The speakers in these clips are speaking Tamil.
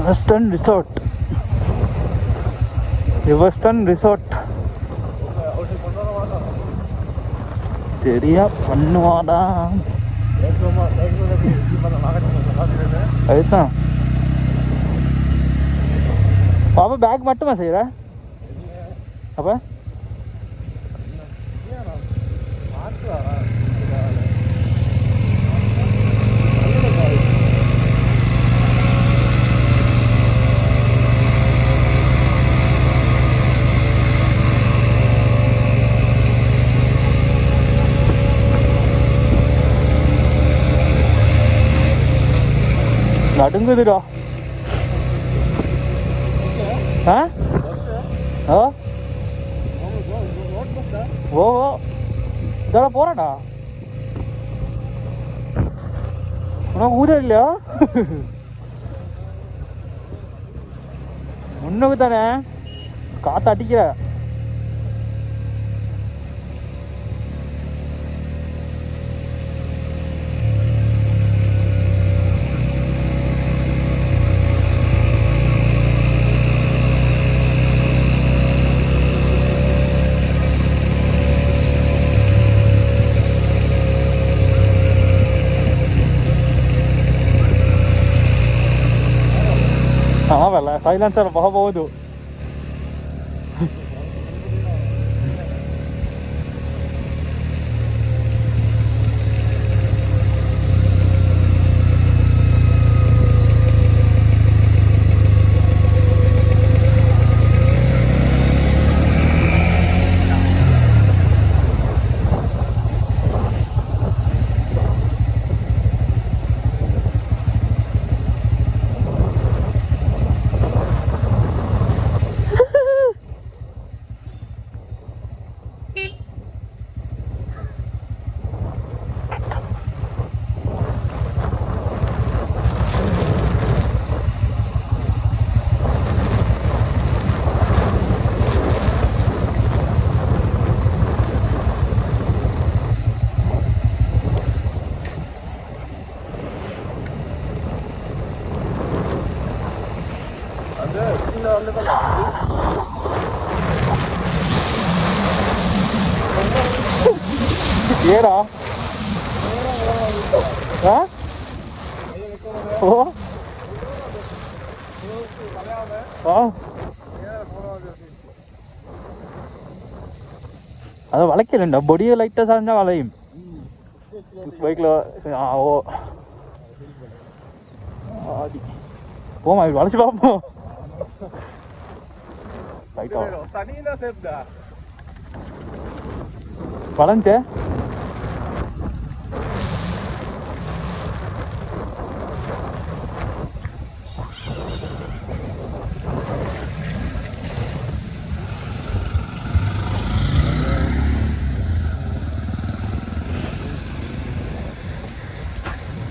வெஸ்டர்ன் ரிசார்ட் தெரியா பண்ணுவாடா. அதுதான் அப்போ பேக் மட்டுமா செய்கிற? அப்போ நடுங்குதுடா. ஆ ஓ ஓ இதெல்லாம் போறாடா. உனக்கு ஊரே இல்லையா? முன்னுக்கு தானே காற்று அடிக்கிற. ಆವಲ್ಲ ಸೈಲೆನ್ಸರ್ ಹೋಗಬಹುದು. ஏடா ஓ அது வளைக்கலண்டா, பொடியை லைட்டாக சாஞ்சா வளையும் பைக்கில். ஓ ஆதி போமா வளைச்சி பார்ப்போம். வளைஞ்ச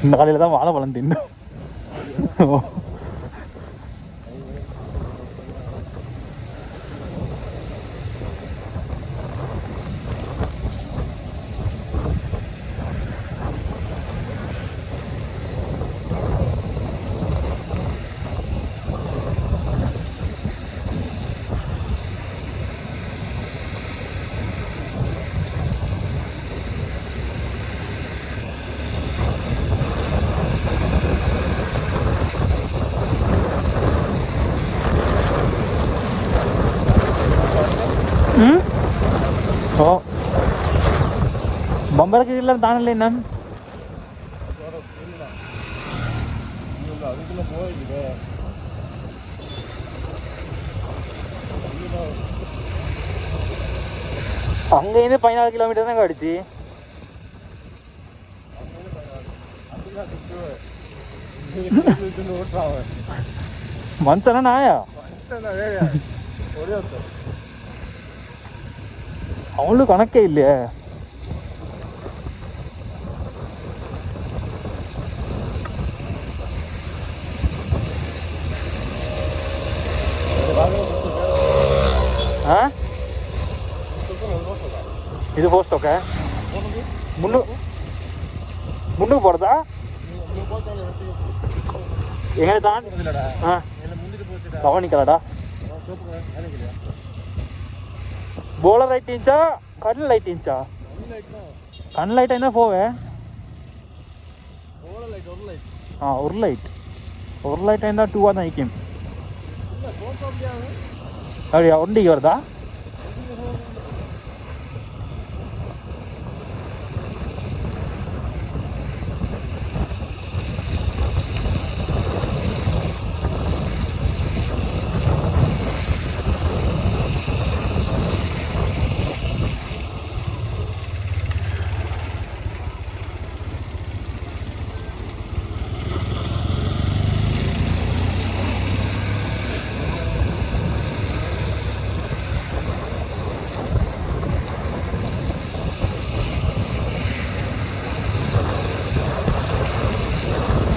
இந்த காலையில் தான் வாழைப்பழம் தின்னு. ஓ பம்பருக்கு இல்லை தானே என்ன அங்கேருந்து 14 கிலோமீட்டர் தான் அடிச்சு. மனுஷனா நாயா அவங்களுக்கு கணக்கே இல்லையே. இது போஸ்ட் ஓகே முன்னுக்கு போகிறதா எங்கே தான் கவனிக்கலடா. போலர் லைட் இருந்துச்சா கண் லைட் இருந்துச்சா? கண் லைட் என்ன போவே? ஒரு லைட் இருந்தால் 2 தான் நிற்கும். அப்படியா ஒண்டிக்கு வருதா?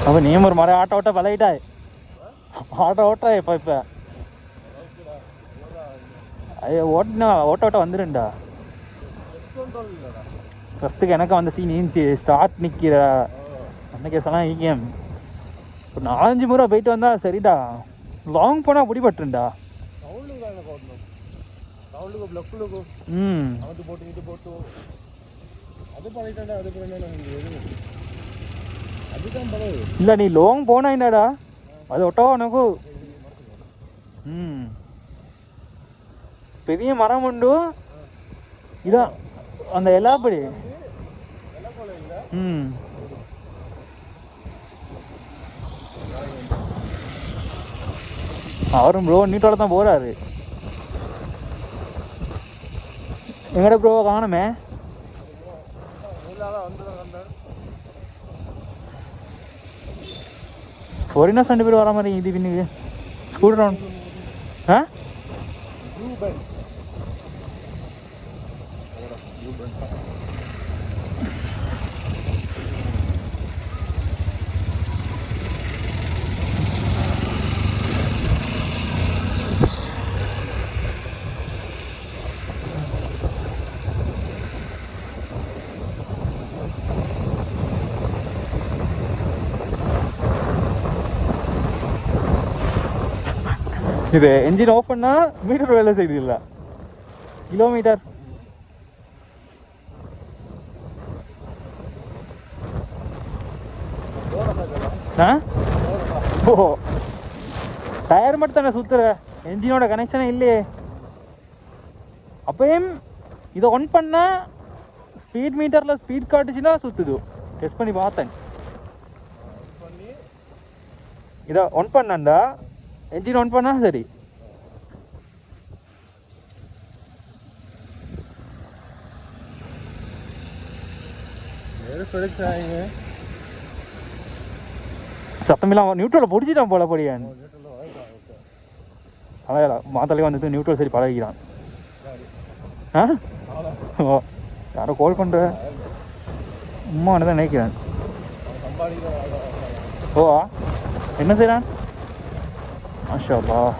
அப்போ நீ ஒரு மாதிரி ஆட்டோ ஓட்ட பழகிட்டாய். ஓட்டா இப்போ ஐயோ ஓட்ட வந்துடுண்டா. ஃபஸ்ட்டுக்கு எனக்கு அந்த சீன் இருந்துச்சு. ஸ்டார்ட் நிற்கிற அந்த கேஸெல்லாம் ஈகேம் இப்போ 4-5 முறை போயிட்டு வந்தா சரிடா. லாங் போனால் பிடிபட்டுருண்டா. இல்லை நீ லாங் போனா என்னடா அது ஒட்டோ உனக்கு. பெரிய மரம் உண்டு இதான் அந்த எல்லாப்படி. அவரும் ப்ரோ நீட்டோட தான் போறாரு. எங்கட ப்ரோ காணுமே. ஃபாரினர்ஸ் 2 பேர் வர மாதிரி இது பின்னுக்கு ஸ்கூட்டர் ரவுண்ட். இது என்ஜின் ஆஃப் பண்ணால் மீட்டர் வேலை செய்யுது. இல்லை கிலோமீட்டர் ஓ டயர் மட்டும் தானே சுற்றுற, என்ஜினோட கனெக்ஷனே இல்லையே. அப்பயும் இதை ஒன் பண்ணால் ஸ்பீட் மீட்டரில் ஸ்பீட் காட்டுச்சுன்னா சுற்றுது. டெஸ்ட் பண்ணி பார்த்தேன். இதை ஒன் பண்ணாண்டா என்ஜின் ஒன் பண்ணா சரி. சத்தமில்லாம் நியூட்ரலை பிடிச்சிட்டான் போல படியான். அதான் மாத்தாலே வந்துட்டு நியூட்ரல் சரி பழகிக்கிறான். ஓ யாரோ கால் பண்ணுற அம்மா தான் நினைக்கிறேன். ஓ என்ன செய்கிறான்? மாஷா அல்லாஹ்.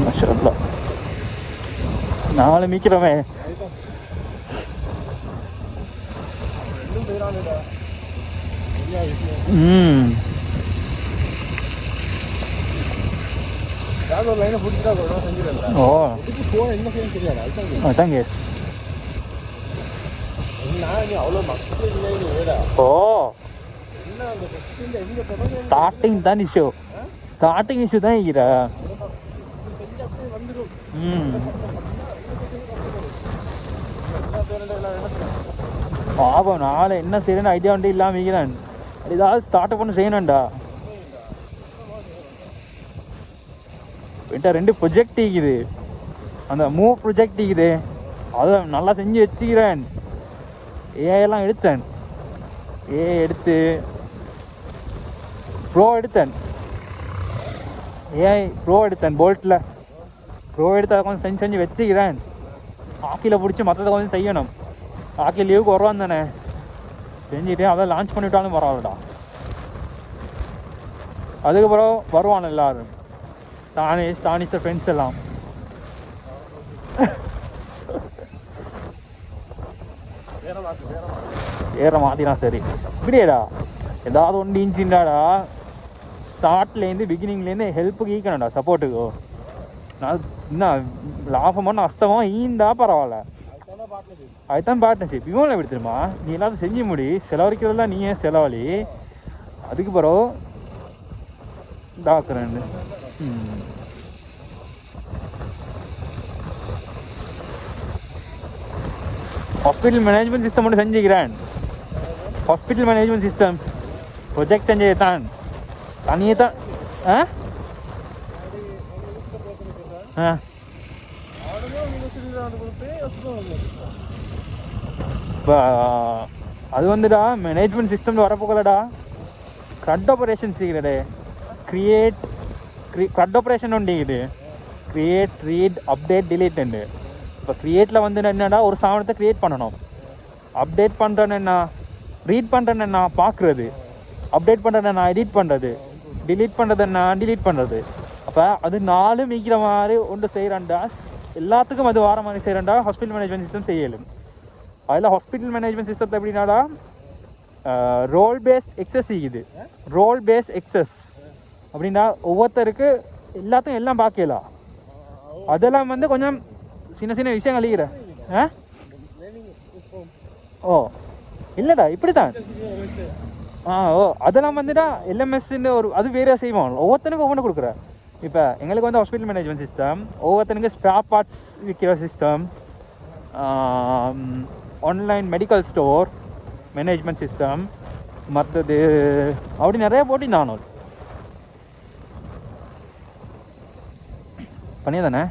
மாஷா அல்லாஹ் நாளை மீக்கிறோமே. அதான் கேஸ். ஸ்டார்டிங் தான் இஷ்யூ. ஸ்டார்டிங் இஷ்யூ தான் இருக்கிற. பாபம் நாளை என்ன செய்யணும்னு ஐடியா வந்து இல்லாமல் இருக்கிறேன். ஏதாவது ஸ்டார்ட் பண்ண செய்யணும்டா. என்கிட்ட 2 ப்ரொஜெக்ட் இருக்குது. அந்த மூவ் ப்ரொஜெக்ட் இருக்குது. அதை நல்லா செஞ்சு வச்சுக்கிறேன். ஏஐலாம் எடுத்தேன். ஏஐ எடுத்து ப்ரோ எடுத்தேன். ஏஐ ப்ரோ எடுத்தேன். போல்ட்டில் ப்ரோ எடுத்து அதை கொஞ்சம் செஞ்சு வச்சுக்கிறேன். ஹாக்கியில் பிடிச்சி மற்றதை கொஞ்சம் செய்யணும். ஹாக்கி லீவுக்கு வருவான் தானே செஞ்சுட்டு அதை லான்ச் பண்ணிவிட்டாலும் பரவாயில்லடா. அதுக்கப்புறம் வருவான் எல்லோரும். தானிஷ் ஃப்ரெண்ட்ஸ் எல்லாம் வேற மாற்றினா சரி இப்படியேடா ஏதாவது ஒன்று இன்ச்சின்டாடா ஸ்டார்ட்லேருந்து பிகினிங்லேருந்து ஹெல்ப்புக்கு ஈக்கணும்டா சப்போர்ட்டுக்கு நான் இன்னும் லாபமான அஸ்தமாக ஈந்தா பரவாயில்ல அதுதான் பார்ட்னர்ஷிப் இவன் எப்படி தெரியுமா நீ எல்லாத்தையும் செஞ்சு முடி செலவழிக்கிறதுலாம் நீ ஏன் செலவழி அதுக்கு பிறகு டாக்குறேன் ஹாஸ்பிட்டல் மேனேஜ்மெண்ட் சிஸ்டம் மட்டும் செஞ்சுக்கிறேன் ஹாஸ்பிட்டல் மேனேஜ்மெண்ட் சிஸ்டம் ப்ரொஜெக்ட் செஞ்சே தான் தனியே தான் இப்போ அது வந்துடா management system வரப்போகலடா CRUD operation சீக்கிரடே CRUD operation உண்டு இது க்ரியேட் ரீட் அப்டேட் டிலீட்டுண்டு இப்போ க்ரியேட்டில் வந்து என்னடா ஒரு சாதனத்தை க்ரியேட் பண்ணணும் அப்டேட் பண்ணுறேன்னு என்ன ரீட் பண்ணுறேன்னு என்ன பார்க்குறது அப்டேட் பண்ணுறது என்ன எடிட் பண்ணுறது டிலீட் பண்ணுறது என்ன டிலீட் பண்ணுறது அப்போ அது 4 மீக்கிற மாதிரி ஒன்று செய்கிறான்டா எல்லாத்துக்கும் அது வார மாதிரி செய்கிறான்டா ஹாஸ்பிட்டல் மேனேஜ்மெண்ட் சிஸ்டம் செய்யலும் அதில் ஹாஸ்பிட்டல் மேனேஜ்மெண்ட் சிஸ்டத்தில் எப்படின்னாடா ரோல் பேஸ்ட் எக்ஸஸ் இருக்குது ரோல் பேஸ்ட் எக்ஸஸ் அப்படின்னா ஒவ்வொருத்தருக்கு எல்லாத்தையும் எல்லாம் பார்க்கலாம் அதெல்லாம் வந்து கொஞ்சம் சின்ன சின்ன விஷயம் அழிகிற ஓ இல்லைடா இப்படி தான் ஓ அதெல்லாம் வந்துடா எல்எம்எஸ்ன்னு ஒரு அது வேற செய்வோம் ஒவ்வொருத்தனுக்கும் ஒவ்வொன்று கொடுக்குற இப்போ எங்களுக்கு வந்து ஹாஸ்பிட்டல் மேனேஜ்மெண்ட் சிஸ்டம் ஒவ்வொருத்தனுக்கு ஸ்பேர் பார்ட்ஸ் விற்கிற system online medical store management system மற்றது அப்படி நிறைய போட்டி நானும் பண்ணியே தானே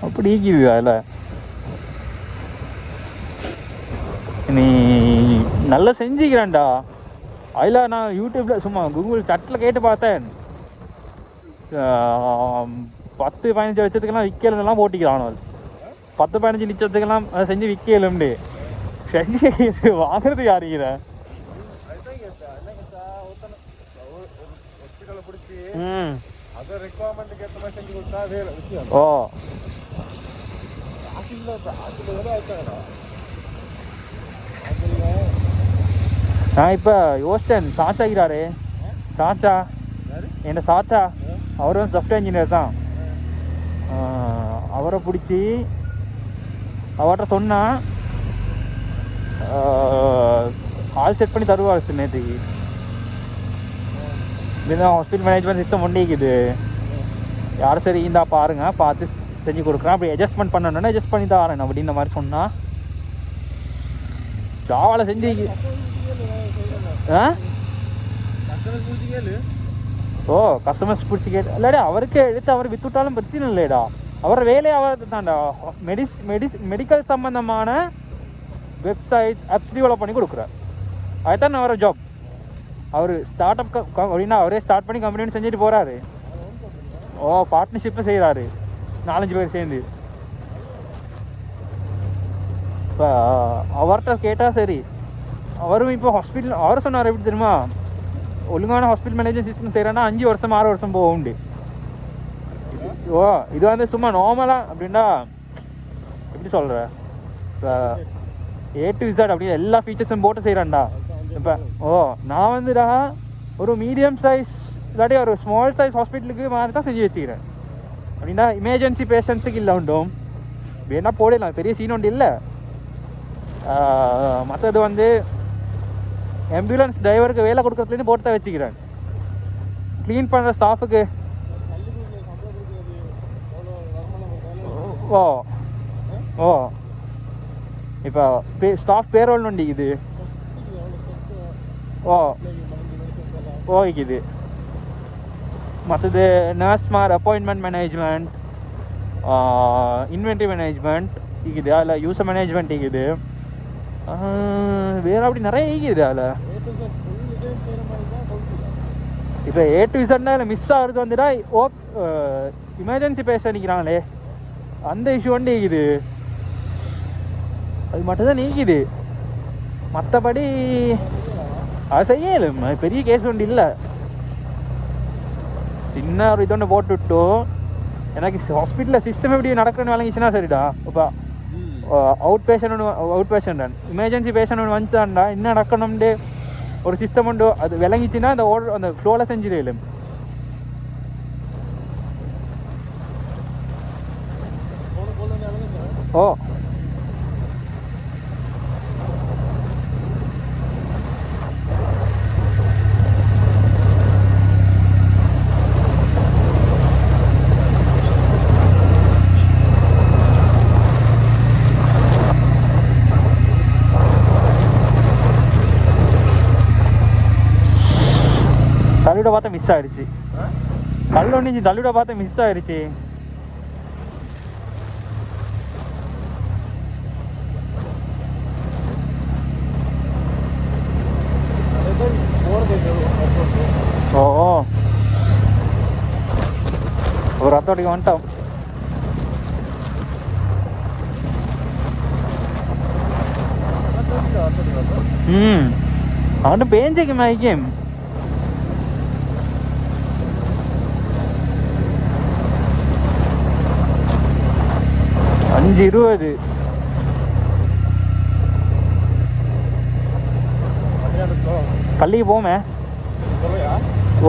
அப்படி ஈக்குது அதில் நீ நல்லா செஞ்சுக்கிறேன்டா அதில் நான் யூடியூப்பில் சும்மா கூகுள் சட்டில் கேட்டு பார்த்தேன் 10-15 லட்சத்துக்கெல்லாம் விற்கலாம் போட்டிக்கிறான் 10-15 லட்சத்துக்கெல்லாம் அதை செஞ்சு விற்கலும்ண்டு செஞ்சு வாங்குறது யாருக்கிற ஓ நான் இப்போ யோசிச்சேன் சாச்சாக்கிறாரு சாச்சா என்ன சாச்சா அவர் வந்து சாஃப்ட்வேர் இன்ஜினியர் தான் அவரை பிடிச்சி அவர்கிட்ட சொன்னால் ஆள் செட் பண்ணி தருவார் சார் நேற்றுக்கு இப்படிதான் ஹாஸ்பிட்டல் மேனேஜ்மெண்ட் சிஸ்டம் ஒண்டிக்குது யாரும் சரி இந்தா பாருங்க பார்த்து செஞ்சு கொடுக்குறேன் அப்படி அட்ஜஸ்ட்மெண்ட் பண்ணணுன்னா அட்ஜஸ்ட் பண்ணி தான் வரேன் அப்படின்ற மாதிரி சொன்னால் ஜாவால செஞ்சு ஓ கஸ்டமர்ஸ் பிடிச்சி கேட்டு இல்லடா அவருக்கு எடுத்து அவர் வித்துட்டாலும் பிரச்சனை இல்லைடா அவரோட வேலையை அவர் தான்டா மெடிக்கல் சம்பந்தமான வெப்சைட்ஸ் ஆப்ஸ் டெவலப் பண்ணி கொடுக்குறார் அதுதான் அவரோட ஜாப் அவர் ஸ்டார்ட் அப் அப்படின்னா அவரே ஸ்டார்ட் பண்ணி கம்பெனி செஞ்சுட்டு போகிறாரு ஓ பார்ட்னர்ஷிப்பும் செய்கிறாரு 4-5 பேர் சேர்ந்து இப்போ அவர்கிட்ட கேட்டால் சரி அவரும் இப்போ ஹாஸ்பிட்டல் அவர் சொன்னார் எப்படி தெரியுமா ஒழுங்கான ஹாஸ்பிட்டல் மேனேஜ்மெண்ட் சிஸ்டம் செய்கிறேன்னா 5 வருஷம் 6 வருஷம் போக உண்டு ஓ இது வந்து சும்மா நார்மலாக அப்படின்னா எப்படி சொல்கிற இப்போ A to Z அப்படின்னு எல்லா ஃபீச்சர்ஸும் போட்டு செய்கிறேன்டா இப்போ ஓ நான் வந்துடா ஒரு மீடியம் சைஸ் இல்லாட்டி ஒரு ஸ்மால் சைஸ் ஹாஸ்பிட்டலுக்கு மாதிரி தான் செஞ்சு வச்சுக்கிறேன் அப்படின்னா எமர்ஜென்சி பேஷண்ட்ஸுக்கு இல்லை உண்டும் வேணா போடலாம் பெரிய சீன் ஒன்று இல்லை மற்றது வந்து ஆம்புலன்ஸ் டிரைவருக்கு வேலை கொடுக்குறதுலேருந்து போட்டு தான் வச்சுக்கிறேன் க்ளீன் பண்ணுற ஸ்டாஃபுக்கு ஓ ஓ இப்போ ஸ்டாஃப் பேரோல் நோண்டி இது ஓ ஓய்க்குது மற்றது நர்ஸ்மார் அப்பாயின்மெண்ட் மேனேஜ்மெண்ட் இன்வென்ட்ரி மேனேஜ்மெண்ட் இருக்குது அதில் யூசர் மேனேஜ்மெண்ட் இருக்குது வேறு அப்படி நிறைய இருக்குது அதில் இப்போ A to Z அதில் மிஸ் ஆகுறது வந்துட்டா எமர்ஜென்சி பேஷண்ட் நிற்கிறாங்களே அந்த இஷ்யூ வந்து இருக்குது அது மட்டும்தான் நீக்குது மற்றபடி அது செய்யலும், அது பெரிய கேஸ் ஒன்று இல்லை. சின்ன ஒரு இதொன்று போட்டுவிட்டு எனக்கு ஹாஸ்பிட்டலில் சிஸ்டம் எப்படி நடக்கிறன்னு விளங்கிச்சுன்னா சரிடா. இப்போ அவுட் பேஷண்ட் எமர்ஜென்சி பேஷண்ட் ஒன்று வந்துட்டான்டா, என்ன நடக்கணும்னு ஒரு சிஸ்டம் உண்டு. அது விளங்கிச்சுன்னா அந்த அந்த ஃப்ளோவில் செஞ்சிடலும். ஓ தள்ளிவிட பார்த்தா மிஸ் ஆயிடுச்சு. கல்லொன்னிச்சு தள்ளிவிட பார்த்தா மிஸ் ஆயிடுச்சு. ஓ ஒரு ரத்தோடிக்கு வந்துட்டோம். அவன்ட்டு பேஞ்சிக்கு மேய்க்கும். $5.20 பள்ளிக்கு போமே.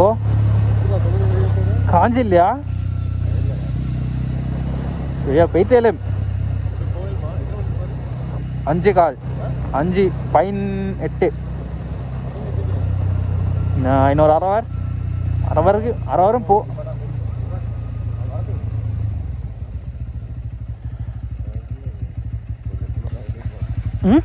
ஓ காஞ்சி இல்லையா? சரியா போயிட்டே. 5:15 5:18. இன்னொரு அரை வரும் போ. ம்